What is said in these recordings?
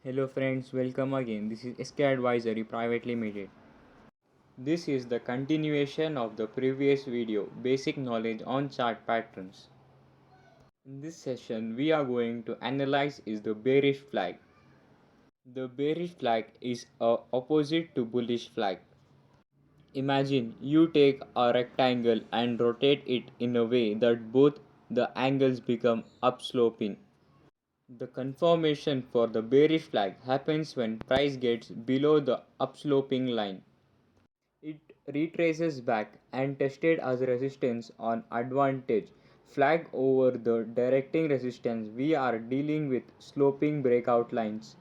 Hello friends, welcome again. This is SK Advisory Private Limited. This is the continuation of the previous video, Basic Knowledge on Chart Patterns. In this session, we are going to analyze is the bearish flag. The bearish flag is a opposite to bullish flag. Imagine you take a rectangle and rotate it in a way that both the angles become upsloping. The confirmation for the bearish flag happens when price gets below the upsloping line. It retraces back and tested as resistance on advantage flag over the directing resistance. We are dealing with sloping breakout lines.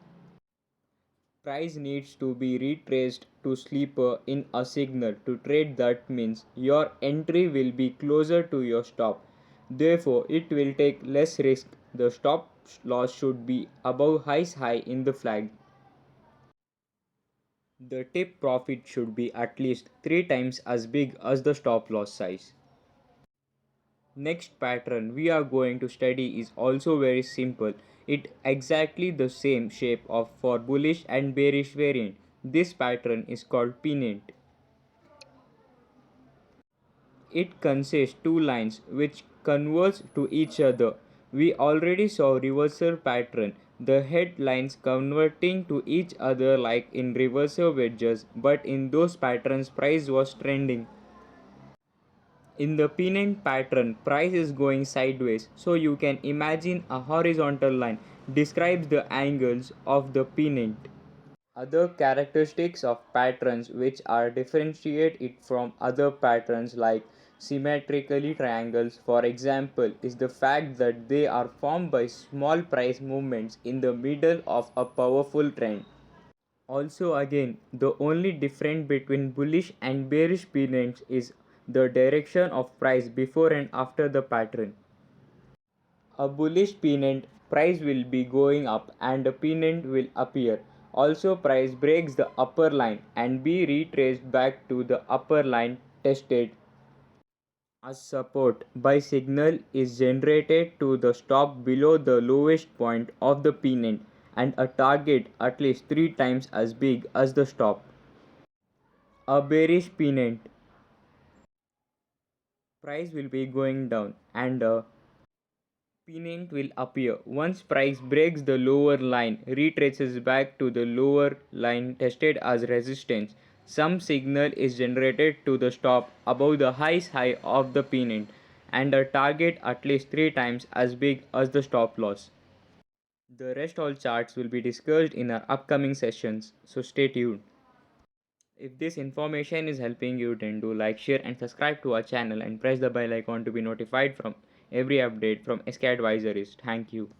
Price needs to be retraced to sleeper in a signal to trade. That means your entry will be closer to your stop. Therefore, it will take less risk. The stop loss should be above highs high in the flag. The tip profit should be at least 3 times as big as the stop loss size. Next pattern we are going to study is also very simple. It exactly the same shape of for bullish and bearish variant. This pattern is called pennant. It consists two lines which converge to each other. We already saw reversal pattern, the headlines converting to each other like in reversal wedges, but in those patterns price was trending. In the pennant pattern, price is going sideways, so you can imagine a horizontal line describes the angles of the pennant. Other characteristics of patterns which are differentiate it from other patterns like symmetrically triangles, for example, is the fact that they are formed by small price movements in the middle of a powerful trend. Also again, the only difference between bullish and bearish pennants is the direction of price before and after the pattern. A bullish pennant price will be going up and a pennant will appear. Also price breaks the upper line and be retraced back to the upper line tested as support by signal is generated to the stop below the lowest point of the pennant and a target at least 3 times as big as the stop. A bearish pennant price will be going down and a pennant will appear. Once price breaks the lower line, retraces back to the lower line tested as resistance. Some signal is generated to the stop above the highest high of the pennant and a target at least 3 times as big as the stop loss. The rest all charts will be discussed in our upcoming sessions, so stay tuned. If this information is helping you, then do like, share and subscribe to our channel and press the bell icon to be notified from every update from SK Advisories. Thank you.